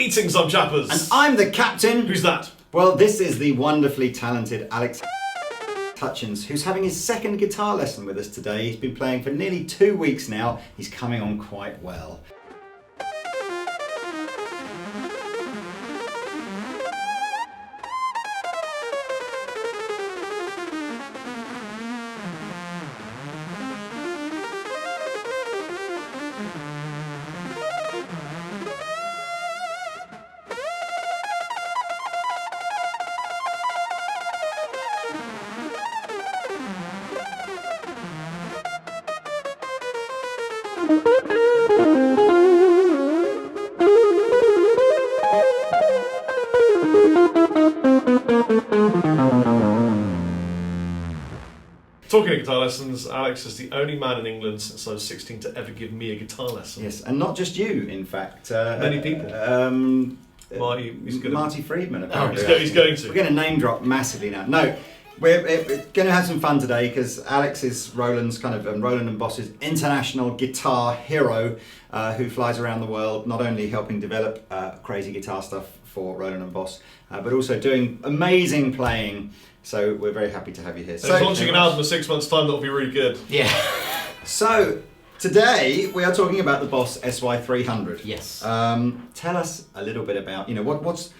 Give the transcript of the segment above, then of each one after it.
Greetings, I'm Chappers. And I'm the captain. Who's that? Well, this is the wonderfully talented Alex Hutchins, who's having his second guitar lesson with us today. He's been playing for nearly 2 weeks now. He's coming on quite well. Talking of guitar lessons, Alex is the only man in England since I was 16 to ever give me a guitar lesson. Yes, and not just you, in fact. Many people. Marty Friedman, Oh, apparently. he's going to. We're going to name drop massively now. No, we're going to have some fun today because Alex is Roland's Roland and Boss's international guitar hero who flies around the world, not only helping develop crazy guitar stuff for Roland and Boss, but also doing amazing playing. So we're very happy to have you here. So he's launching an album in 6 months' time that'll be really good. Yeah. So today we are talking about the Boss SY300. Yes. Tell us a little bit about what's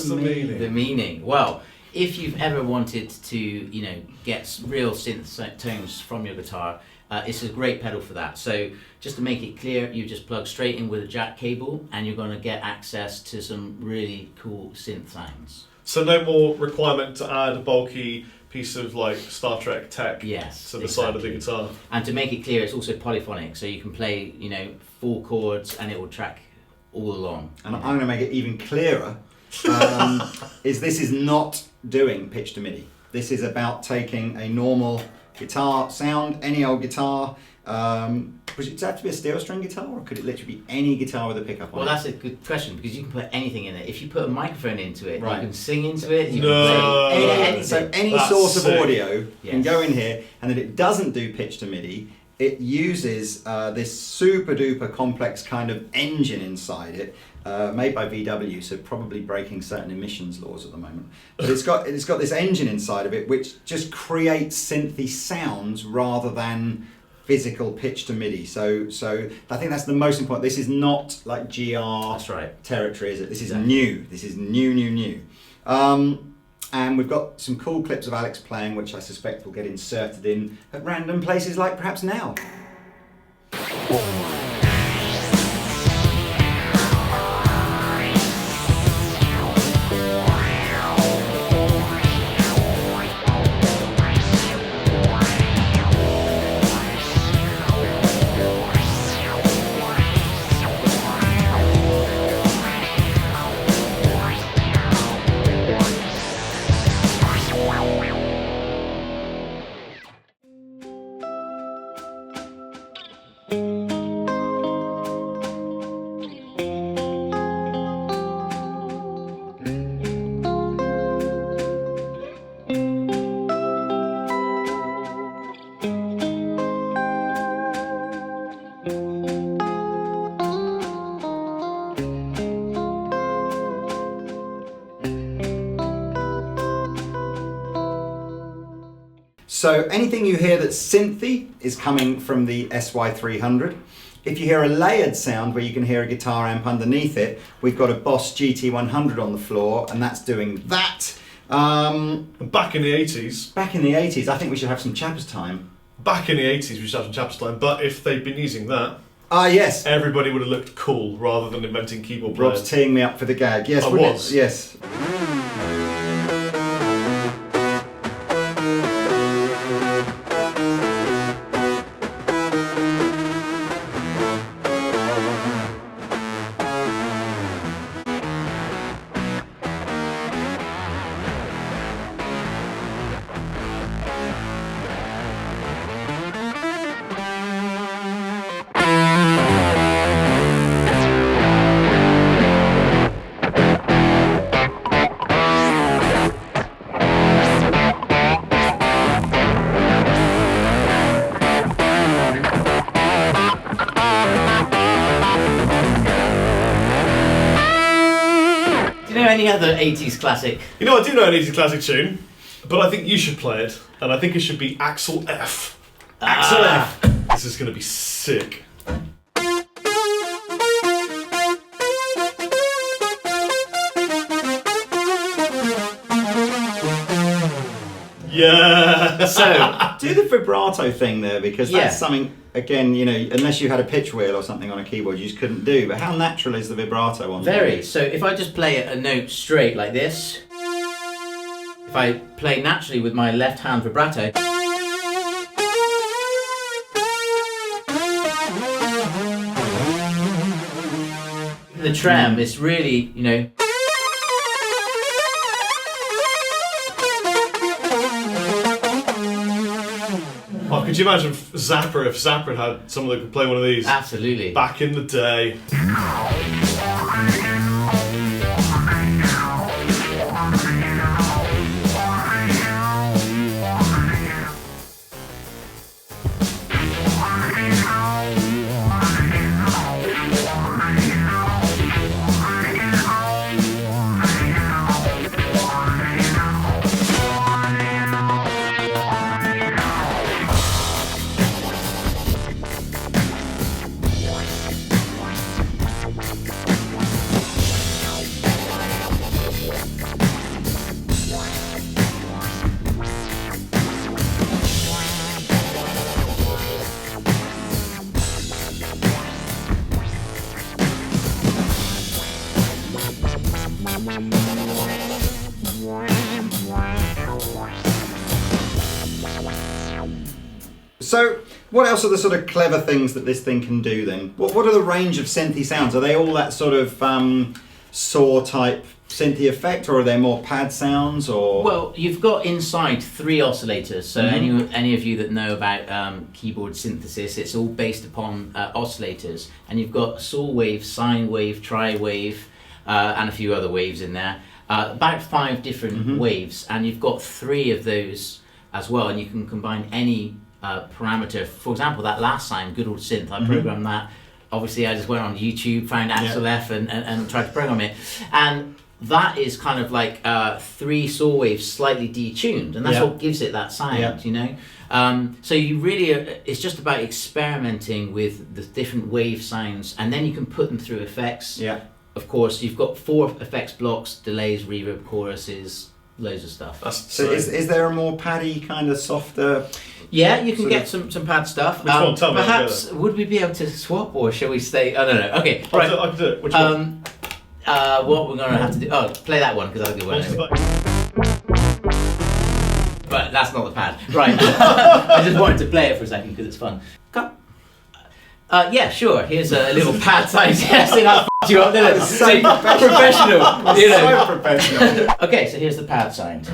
the meaning? The meaning. Well, if you've ever wanted to get real synth tones from your guitar, it's a great pedal for that. So just to make it clear, you just plug straight in with a jack cable and you're going to get access to some really cool synth sounds. So no more requirement to add a bulky piece of like Star Trek tech to the side of the guitar. And to make it clear, it's also polyphonic, so you can play 4 chords and it will track all along. And I'm going to make it even clearer. This is not doing pitch to MIDI. This is about taking a normal guitar sound, any old guitar. Does it have to be a steel string guitar, or could it literally be any guitar with a pickup on it? Well, that's a good question, because you can put anything in it. If you put a microphone into it, right, you can sing into it, you can play anything. So any source of audio can go in here, and then it doesn't do pitch to MIDI. It uses this super duper complex kind of engine inside it, made by VW, so probably breaking certain emissions laws at the moment. But it's got this engine inside of it which just creates synthy sounds rather than physical pitch to MIDI. So I think that's the most important. This is not like GR that's right. territory, is it? This is new. This is new. And we've got some cool clips of Alex playing, which I suspect will get inserted in at random places, like perhaps now. So anything you hear that's synthy is coming from the SY300. If you hear a layered sound where you can hear a guitar amp underneath it, we've got a Boss GT100 on the floor, and that's doing that. Back in the 80s. Back in the 80s, I think we should have some Chappers time. Back in the 80s, we should have some Chappers time, but if they'd been using that, yes, everybody would have looked cool rather than inventing keyboard players. Rob's teeing me up for the gag. Yes, I was. Yes. know any other 80s classic? You know, I do know an 80s classic tune, but I think you should play it, and I think it should be Axel F. Axel F. This is going to be sick. Yeah. So do the vibrato thing there, because that's something, again, you know, unless you had a pitch wheel or something on a keyboard, you just couldn't do. But how natural is the vibrato on? Very. So if I just play a note straight like this, if I play naturally with my left hand vibrato, the trem is really, you know. Oh, could you imagine Zapper if Zapper had someone that could play one of these? Absolutely. Back in the day. So, what else are the sort of clever things that this thing can do then? What are the range of synthy sounds? Are they all that sort of saw type synthy effect, or are they more pad sounds? Or well, you've got inside 3 oscillators. So any of you that know about keyboard synthesis, it's all based upon oscillators, and you've got saw wave, sine wave, tri-wave, and a few other waves in there. About 5 different waves, and you've got 3 of those as well, and you can combine any parameter. For example, that last sine, good old synth, I programmed that. Obviously, I just went on YouTube, found Axel F and tried to program it. And that is kind of like 3 saw waves slightly detuned, and that's what gives it that sound, you know? So you really, it's just about experimenting with the different wave sounds, and then you can put them through effects. Yeah. Of course, you've got 4 effects blocks, delays, reverb, choruses, loads of stuff. So is there a more paddy, kind of softer? Yeah, you can get some pad stuff. Which one? Tell me. Perhaps, would we be able to swap, or shall we stay? I don't know. Okay, I right. can do it. Which one? What we're going to have to do... Oh, play that one, because I'll do one anyway. But that's not the pad. Right. I just wanted to play it for a second, because it's fun. Come. Yeah, sure. Here's a little pad size. Yes, I f***ed you up, didn't it? So professional. You know. So professional. Okay, so here's the pad sound.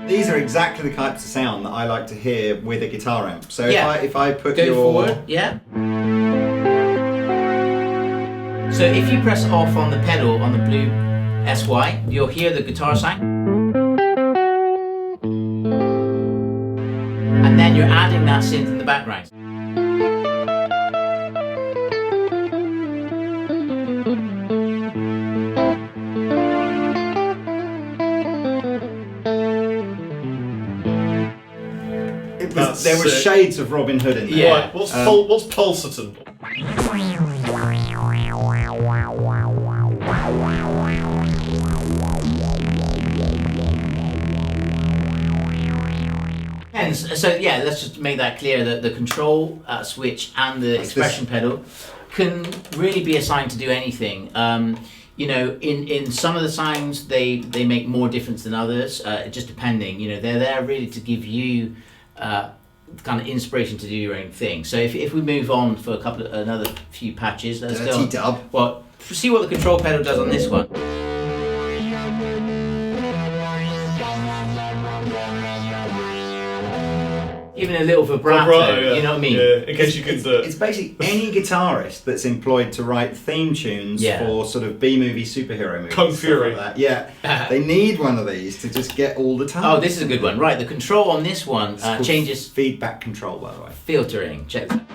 These are exactly the types of sound that I like to hear with a guitar amp. So if I put Go forward, yeah. So if you press off on the pedal on the blue SY, you'll hear the guitar sound. And then you're adding that synth in the background. There were shades of Robin Hood in there. Yeah. Right, what's Pulsaton? So yeah, let's just make that clear that the control switch and the expression pedal can really be assigned to do anything. You know, in some of the sounds they make more difference than others, just depending. You know, they're there really to give you kind of inspiration to do your own thing. So if we move on for another few patches, let's go. Dub. Well, see what the control pedal does on this one. even a little vibrato. You know what I mean? Yeah, in case you could do it. It's basically any guitarist that's employed to write theme tunes for sort of B-movie superhero movies. Kung Fury. Like that. Yeah, they need one of these to just get all the time. Oh, this is a good one. Right, the control on this one changes... Feedback control, by the way. Filtering. Check this out.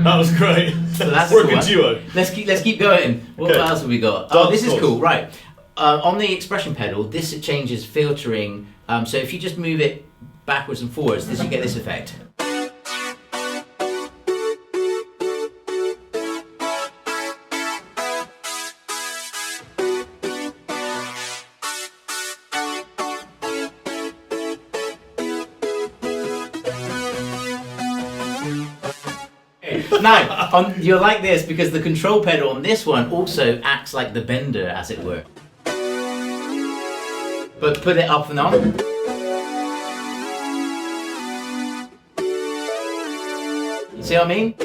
That was great. So that's We're a cool good duo. Let's keep going. What else have we got? Oh, this is cool. Right. On the expression pedal, this changes filtering. So if you just move it backwards and forwards, you get this effect. Now, you'll like this because the control pedal on this one also acts like the bender, as it were. But put it up and on. You see what I mean?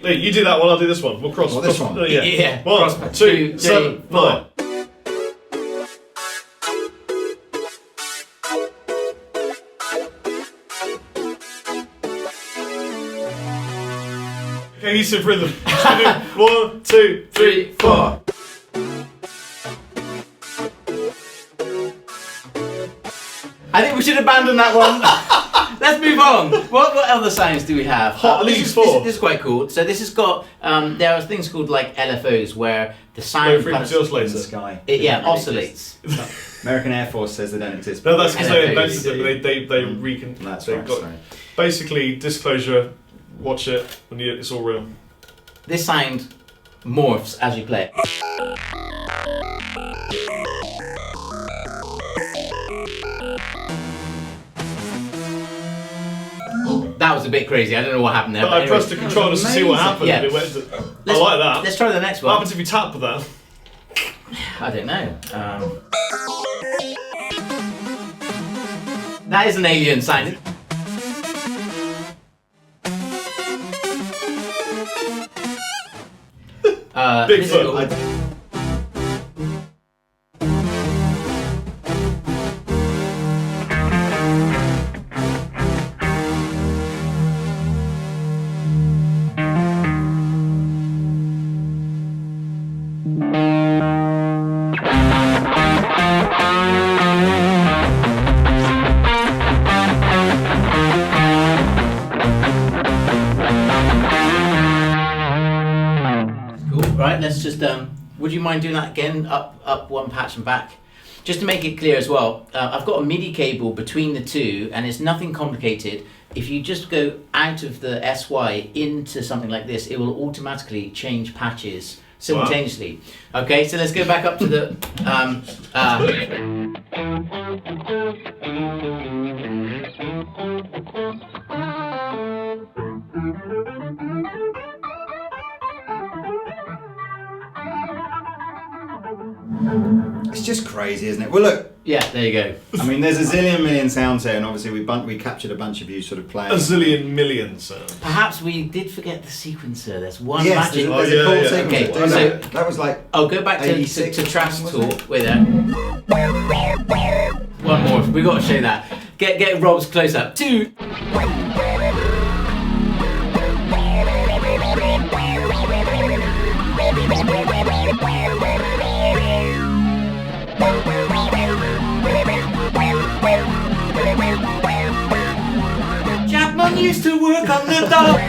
Hey, you do that one, I'll do this one. We'll cross. This one? Yeah. Cross, 1, 2, 7, 9. Cohesive rhythm. 1, 2, 3, 4. I think we should abandon that one. Let's move on. What other sounds do we have? This is quite cool. So this has got, there are things called like LFOs where the sound kind of in the sky. Oscillates. American Air Force says they don't exist. No, that's because they invented LFOs. them. They recon. That's they right. got, Sorry. basically, disclosure. Watch it, and it's all real. This sound morphs as you play it. That was a bit crazy. I don't know what happened there. But I pressed the controller to see what happened. Yeah. And it went to, I like that. Let's try the next What one. happens if you tap with that? I don't know. That is an alien sound. Bigfoot. Right, let's just, would you mind doing that again? Up one patch and back. Just to make it clear as well, I've got a MIDI cable between the two and it's nothing complicated. If you just go out of the SY into something like this, it will automatically change patches simultaneously. Wow. Okay, so let's go back up to the... It's just crazy, isn't it? Well, look. Yeah, there you go. I mean, there's a zillion million sounds here, and obviously we captured a bunch of you sort of playing. A zillion million sounds. Perhaps we did forget the sequencer. There's one yes, magic. There's a cool sequencer. Okay, Do so that was like. I'll go back to Trash Talk with it. One more. We got to show that. Get Rob's close up. 2. Chapman used to work on the dock.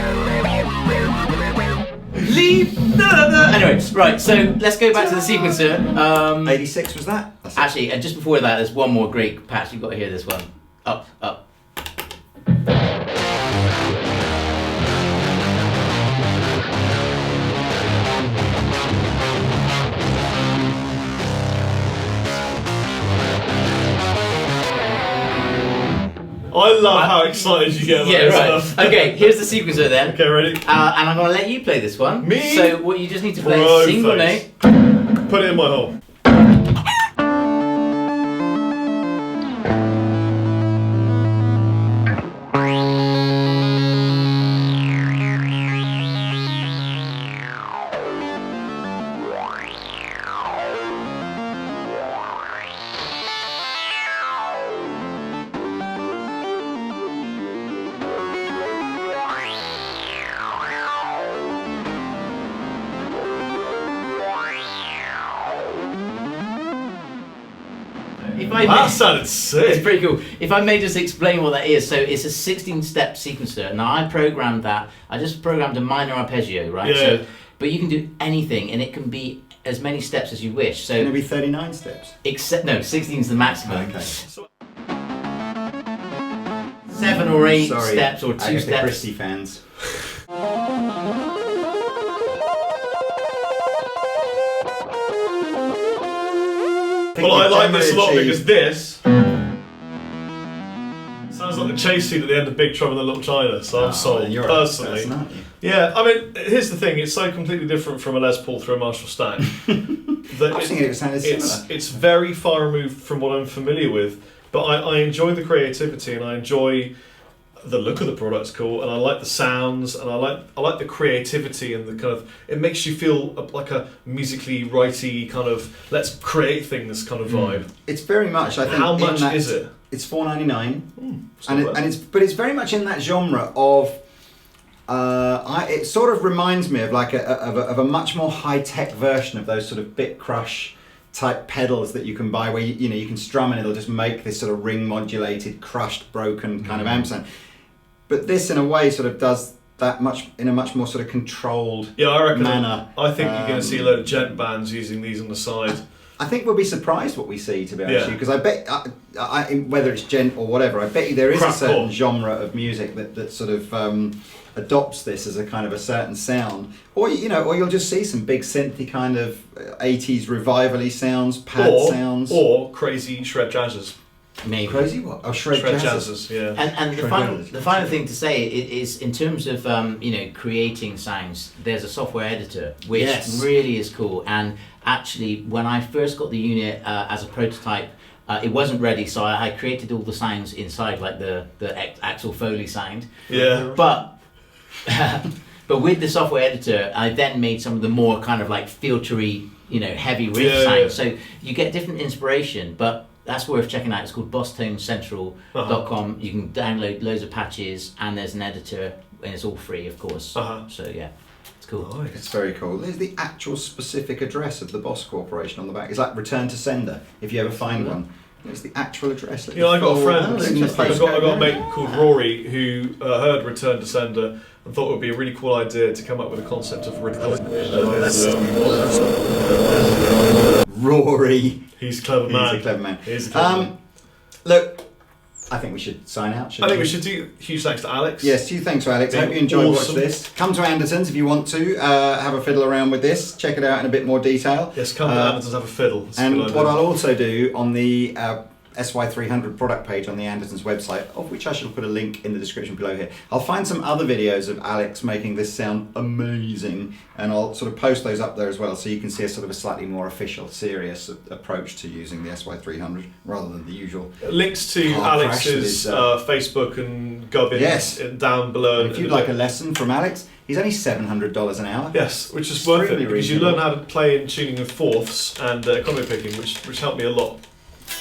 Leave. Anyway, right. So let's go back to the sequencer. 86 was that? Actually, and just before that, there's one more great patch. You've got to hear this one. Up, up. I love how excited you get about this stuff. Okay, here's the sequencer then. Okay, ready? And I'm going to let you play this one. Me? So what you just need to play is a single note. Put it in my hole. That sounded sick. It's pretty cool. If I may just explain what that is. So it's a 16-step sequencer. Now I programmed that. I just programmed a minor arpeggio, right? Yeah. So, but you can do anything, and it can be as many steps as you wish. So It's going to be 39 steps. Except no, 16 is the maximum. Okay. 7 or 8 Sorry, steps or 2 Agatha steps. Christie fans. Well, I like this a lot because this sounds like the chase scene at the end of Big Trouble in Little China, so I'm sold, You're personally. a person, aren't you? Yeah, I mean, here's the thing, it's so completely different from a Les Paul through a Marshall Stack. I was thinking it sounded similar. It's very far removed from what I'm familiar with, but I enjoy the creativity and I enjoy the look of the product's cool, and I like the sounds, and I like the creativity and the kind of, it makes you feel like a musically righty kind of let's create things kind of vibe. It's very much, I think. How much is it? It's $4.99, But it's very much in that genre of. It sort of reminds me of like of a much more high tech version of those sort of Bit Crush type pedals that you can buy, where you can strum and it'll just make this sort of ring modulated, crushed, broken kind of amp sound. But this, in a way, sort of does that much in a much more sort of controlled I reckon manner. I think you're going to see a load of gent bands using these on the side. I think we'll be surprised what we see, to be honest Yeah. with you, because I bet, whether it's gent or whatever, I bet you there is a certain Crackpot. genre of music that sort of adopts this as a kind of a certain sound, or you'll just see some big synthy kind of 80s revival-y sounds, pad sounds, or crazy shred jazzers. Maybe. crazy what? Oh, shred jazzers. Yeah. And Shred the final thing to say is in terms of creating sounds, there's a software editor which really is cool. And actually, when I first got the unit as a prototype, it wasn't ready, so I created all the sounds inside, like the Axel Foley sound. Yeah. But with the software editor, I then made some of the more kind of like filtery, heavy riff sounds. So you get different inspiration, but that's worth checking out. It's called BossToneCentral.com. You can download loads of patches, and there's an editor, and it's all free, of course. So yeah, it's cool. Nice. It's very cool. There's the actual specific address of the Boss Corporation on the back. It's like return to sender, if you ever find one. It's the actual address. I got a friend, I've I've got a mate called Rory who heard Return to Sender and thought it would be a really cool idea to come up with a concept of Rory. He's a clever man. He's a clever man. He's a clever man. Look, I think we should sign out. I think we should do huge thanks to Alex. Yes, huge thanks to Alex. I hope you enjoyed watching this. Come to Andertons if you want to have a fiddle around with this. Check it out in a bit more detail. Yes, come to Andertons, have a fiddle. That's And a good what idea. I'll also do on the SY300 product page on the Andertons website, of which I shall put a link in the description below here. I'll find some other videos of Alex making this sound amazing, and I'll sort of post those up there as well, so you can see a sort of a slightly more official, serious approach to using the SY300 rather than the usual. Links to Car crash that Alex's is, Facebook and Gubbins Yes. down below. And if you'd like a lesson from Alex, he's only $700 an hour. Yes, which is worth it Extremely because you reasonable. learn how to play in tuning of fourths and economy picking, which helped me a lot.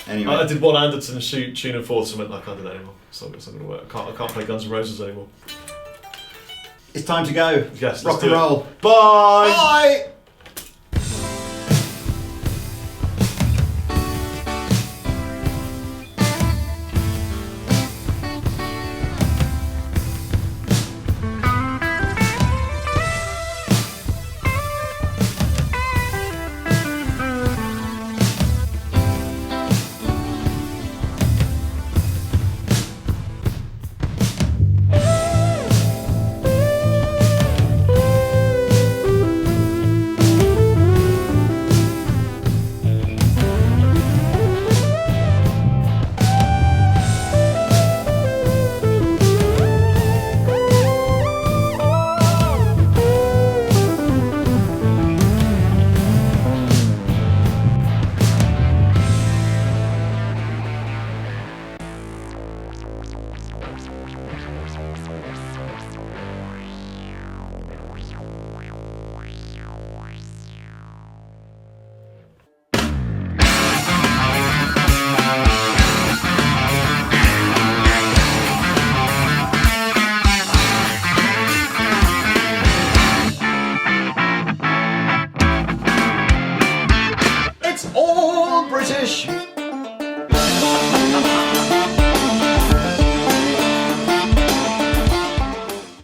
Anyway, I did one Anderton tune and fourths and went, I can't do that anymore. It's not going to work. I can't play Guns N' Roses anymore. it's time to go. Yes, let's Rock do and it. roll. Bye! Bye! It's all British.